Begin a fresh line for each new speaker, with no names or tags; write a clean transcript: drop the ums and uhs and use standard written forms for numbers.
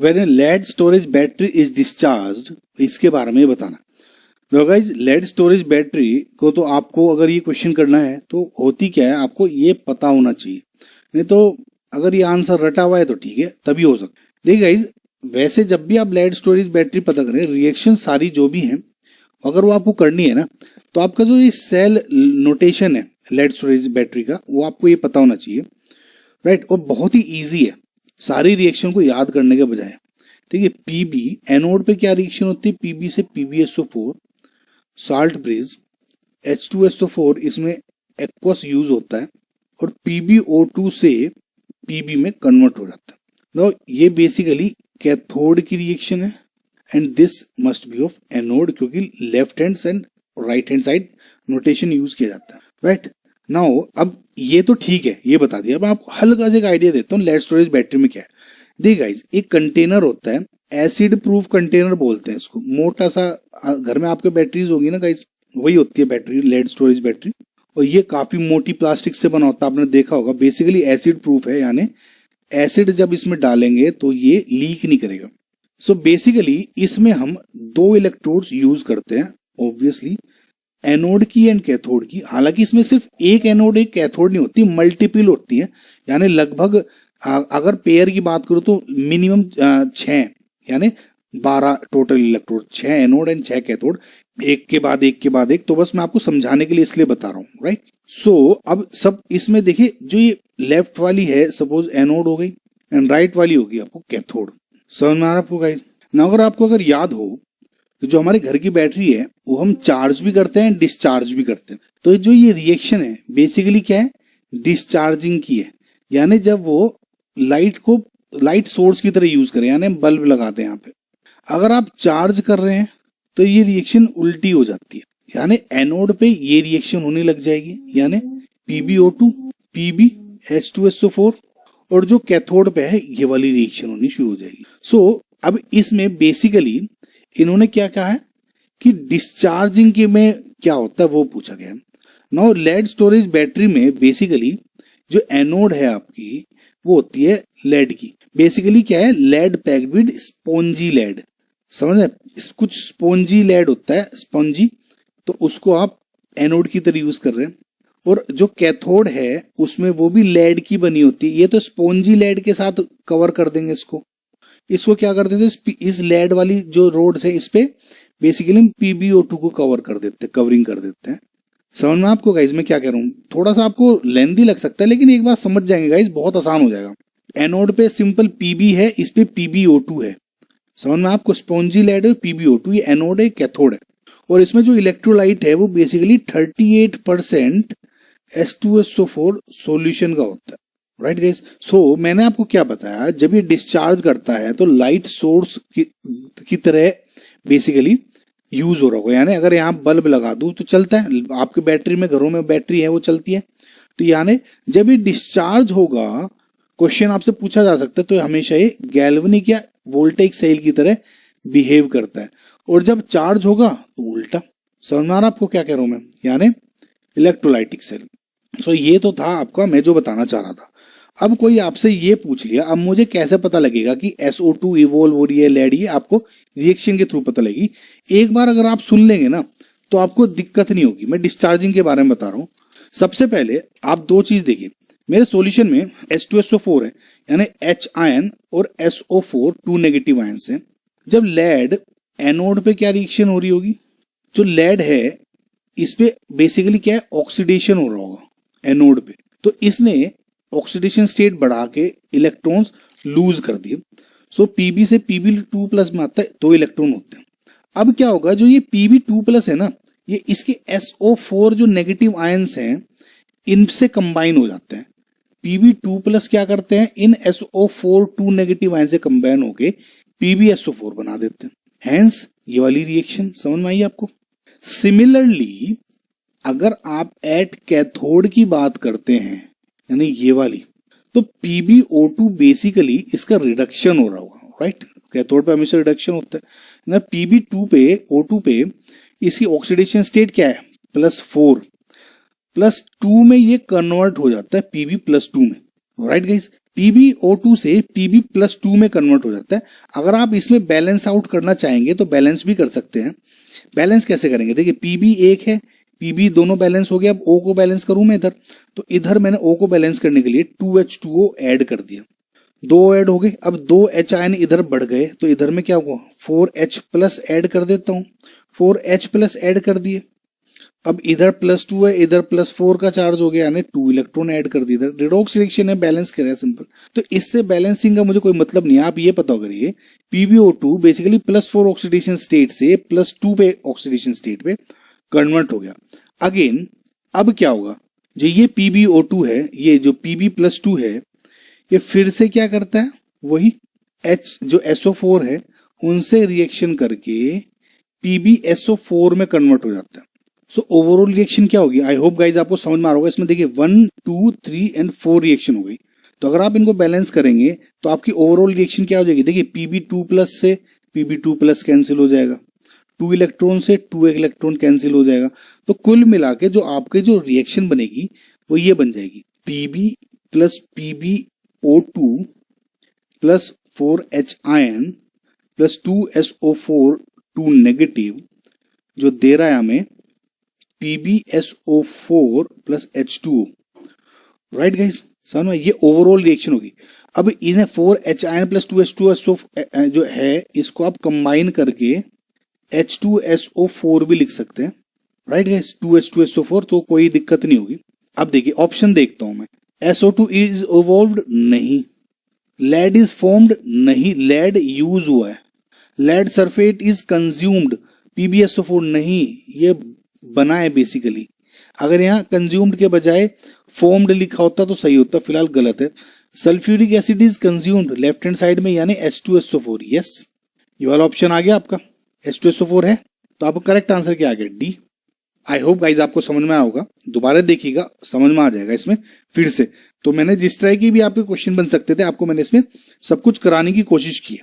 When a lead storage battery is discharged, इसके बारे में बताना। तो गाइज लेड स्टोरेज बैटरी को तो आपको अगर ये क्वेश्चन करना है तो होती क्या है आपको ये पता होना चाहिए, नहीं तो अगर ये आंसर रटा हुआ है तो ठीक है तभी हो सकता है। देखिए गाइज वैसे जब भी आप लेड स्टोरेज बैटरी पता करें, रिएक्शन सारी जो भी हैं अगर वो आपको करनी है ना, तो आपका जो ये सेल नोटेशन है लेड स्टोरेज बैटरी का वो आपको ये पता होना चाहिए, राइट। और बहुत ही ईजी है सारी रिएक्शन को याद करने के बजाय। देखिए पीबी एनोड पे क्या रिएक्शन होती है, पीबी से PbSO4 साल्ट ब्रिज, H2SO4 इसमें एक्वस यूज होता है और PbO2 से पीबी में कन्वर्ट हो जाता है। तो ये बेसिकली कैथोड की रिएक्शन है and this must be of anode, क्योंकि left hand and right hand side notation use किया जाता है, राइट। नाउ अब ये तो ठीक है, ये बता दिया। अब आपको हल्का सा एक आइडिया देता हूँ लेड स्टोरेज बैटरी में क्या है। देखिए गाइज एक कंटेनर होता है, एसिड प्रूफ कंटेनर बोलते हैं इसको, मोटा सा। घर में आपके बैटरीज होगी ना गाइज, वही होती है बैटरी, लेड स्टोरेज बैटरी। और ये काफी मोटी प्लास्टिक से बना होता है, आपने देखा होगा। बेसिकली एसिड प्रूफ है, यानी एसिड जब इसमें डालेंगे तो ये लीक नहीं करेगा। सो बेसिकली इसमें हम 2 इलेक्ट्रोड्स यूज करते हैं, ऑब्वियसली एनोड की एंड कैथोड की। हालांकि इसमें सिर्फ एक एनोड एक कैथोड नहीं होती, मल्टीपल होती है। यानी लगभग अगर पेयर की बात करूं तो मिनिमम 6 यानी 12 total electrode, 6 anode and 6 cathode, एक के बाद एक के बाद एक। तो बस मैं आपको समझाने के लिए इसलिए बता रहा हूँ, राइट। सो अब सब इसमें देखिए, जो ये लेफ्ट वाली है सपोज एनोड हो गई एंड राइट वाली होगी आपको कैथोड। समझ में आ रहा है आपको गाइस ना? अगर याद हो तो जो हमारे घर की बैटरी है वो हम चार्ज भी करते हैं डिस्चार्ज भी करते हैं। तो जो ये रिएक्शन है बेसिकली क्या है, डिस्चार्जिंग की है। यानी जब वो लाइट को लाइट सोर्स की तरह यूज करें, यानी बल्ब लगाते हैं यहाँ पे, अगर आप चार्ज कर रहे हैं तो ये रिएक्शन उल्टी हो जाती है। यानी एनोड पे ये रिएक्शन होने लग जाएगी, यानी PbO2 PbH2SO4, और जो कैथोड पे है ये वाली रिएक्शन होनी शुरू हो जाएगी। सो अब इसमें बेसिकली इन्होंने क्या कहा है कि डिस्चार्जिंग के में क्या होता है वो पूछा गया। नाउ लेड स्टोरेज बैटरी में बेसिकली जो एनोड है आपकी वो होती है लेड की। बेसिकली क्या है, lead packed with spongy lead, समझ रहे? कुछ स्पॉन्जी लेड होता है, स्पॉन्जी, तो उसको आप एनोड की तरह यूज कर रहे हैं। और जो कैथोड है उसमें वो भी लेड की बनी होती है। ये तो स्पॉन्जी लेड के साथ कवर कर देंगे इसको क्या कर देते हैं, इस लेड वाली जो रोड्स है इस पे बेसिकली हम PbO2 को कवरिंग कर देते हैं। समझ में आपको गाइज मैं क्या कह रहा हूँ? थोड़ा सा आपको लेंथी लग सकता है लेकिन एक बात समझ जाएंगे गाइज, बहुत आसान हो जाएगा। एनोड पे सिंपल PB है, इस पे PbO2 है। समझ में आपको? स्पॉन्जी लेड और PbO2, ये एनोड है कैथोड है। और इसमें जो इलेक्ट्रोलाइट है वो बेसिकली 38% H2SO4 सॉल्यूशन का होता है, राइट गाइस। सो मैंने आपको क्या बताया, जब ये डिस्चार्ज करता है तो लाइट सोर्स की तरह बेसिकली यूज हो रहा होगा। यानी अगर यहाँ बल्ब लगा दूं तो चलता है, आपके बैटरी में, घरों में बैटरी है वो चलती है। तो यानी जब ये डिस्चार्ज होगा, क्वेश्चन आपसे पूछा जा सकता है, तो हमेशा ये गैल्वेनिक या वोल्टेइक सेल की तरह बिहेव करता है। और जब चार्ज होगा तो उल्टा। समझ में आ रहा आपको क्या कह रहा हूं मैं? यानी इलेक्ट्रोलाइटिक सेल। सो ये तो था आपका मैं जो बताना चाह रहा था। अब कोई आपसे ये पूछ लिया, अब मुझे कैसे पता लगेगा कि SO2 इवोल्व हो रही है लेड? ये आपको रिएक्शन के थ्रू पता लगेगी। एक बार अगर आप सुन लेंगे ना तो आपको दिक्कत नहीं होगी। मैं डिस्चार्जिंग के बारे में बता रहा हूँ। सबसे पहले आप 2 चीज देखिए, मेरे सॉल्यूशन में H2SO4 है, यानी H आयन और SO4 2 नेगेटिव आयंस हैं। जब लेड एनोड पे क्या रिएक्शन हो रही होगी, जो लेड है इस पे बेसिकली क्या है, ऑक्सीडेशन हो रहा होगा एनोड पे। तो इसने ऑक्सीडेशन स्टेट बढ़ा के इलेक्ट्रॉन्स लूज कर दिए। सो Pb से Pb2+ में आता है, 2 इलेक्ट्रॉन होते हैं। अब क्या होगा, जो ये Pb2+ है ना, ये इसके SO4 जो नेगेटिव आयंस हैं इनसे कंबाइन हो जाते हैं। Pb2+ क्या करते हैं, इन SO4 2 नेगेटिव आयन से कंबाइन होके PbSO4 बना देते हैं। हेंस ये वाली रिएक्शन समझ में आई आपको? सिमिलरली अगर आप एट कैथोड की बात करते हैं, यानी ये वाली, तो PbO2 बेसिकली इसका रिडक्शन हो रहा होगा, राइट। कैथोड पे हमेशा रिडक्शन होता है ना। Pb2 पे O2 पे इसकी ऑक्सीडेशन स्टेट क्या है, +4, +2 में ये कन्वर्ट हो जाता है Pb+2 में, राइट गाइस। PbO2 से Pb+2 में कन्वर्ट हो जाता है। अगर आप इसमें बैलेंस आउट करना चाहेंगे तो बैलेंस भी कर सकते हैं। बैलेंस कैसे करेंगे, देखिए Pb एक है, Pb दोनों बैलेंस हो गया। अब O को बैलेंस करूं मैं इधर, तो इधर मैंने O को बैलेंस करने के लिए 2H2O ऐड कर दिया, 2 ऐड हो गए। अब 2 H आयन इधर बढ़ गए तो इधर में क्या हुआ, 4H+ ऐड कर देता हूं, 4H+ ऐड कर दिए। अब इधर +2 है, इधर +4 का चार्ज हो गया, यानी 2 इलेक्ट्रॉन ऐड कर दिए। इधर रिडॉक्स रिएक्शन है, बैलेंस कर रहा है सिंपल। तो इससे बैलेंसिंग का मुझे कोई मतलब नहीं है, आप ये पता करिए PbO2 बेसिकली +4 ऑक्सीडेशन स्टेट से +2 पे ऑक्सीडेशन स्टेट पे कन्वर्ट हो गया। अगेन अब क्या होगा, जो ये PbO2 है, ये जो Pb+2 है, ये फिर से क्या करता है, वही H जो SO4 है उनसे रिएक्शन करके PbSO4 में कन्वर्ट हो जाता है। सो ओवरऑल रिएक्शन क्या होगी, आई होप गाइज आपको समझ में आ रहा होगा। इसमें देखिए 1, 2, 3 एंड 4 रिएक्शन हो गई। तो अगर आप इनको बैलेंस करेंगे तो आपकी ओवरऑल रिएक्शन क्या हो जाएगी, देखिए Pb2+ से Pb2+ कैंसिल हो जाएगा, 2 इलेक्ट्रॉन से 2 इलेक्ट्रॉन कैंसिल हो जाएगा। तो कुल मिला के जो आपके जो रिएक्शन बनेगी वो ये बन जाएगी, Pb+PbO2 plus 4H ion plus 2SO4 2 negative, जो दे रहा है हमें PbSO4 plus H2O। Right guys, समझ में, ये ओवरऑल रिएक्शन होगी। अब इन्हें 4H आयन प्लस 2H2SO जो है इसको आप कंबाइन करके H2SO4 भी लिख सकते हैं। राइट गाइस, 2H2SO4, तो कोई दिक्कत नहीं होगी। अब देखिए ऑप्शन देखता हूं मैं, SO2 इज इवॉल्व्ड नहीं, लेड इज फॉर्म्ड नहीं, लेड यूज हुआ है, lead sulphate is consumed, PbSO4 नहीं, ये बना है बेसिकली। अगर यहाँ कंज्यूम्ड के बजाय फॉर्म्ड लिखा होता तो सही होता, फिलहाल गलत है। Sulphuric acid is consumed left hand side में, यानी H2SO4, यस, ये वाला ऑप्शन आ गया आपका, H2SO4 है। तो आपका करेक्ट आंसर क्या आ गया, डी। आई होप गाइज आपको समझ में आया होगा, दोबारा देखिएगा समझ में आ जाएगा इसमें फिर से। तो मैंने जिस तरह की भी आपके क्वेश्चन बन सकते थे, आपको मैंने इसमें सब कुछ कराने की कोशिश की है।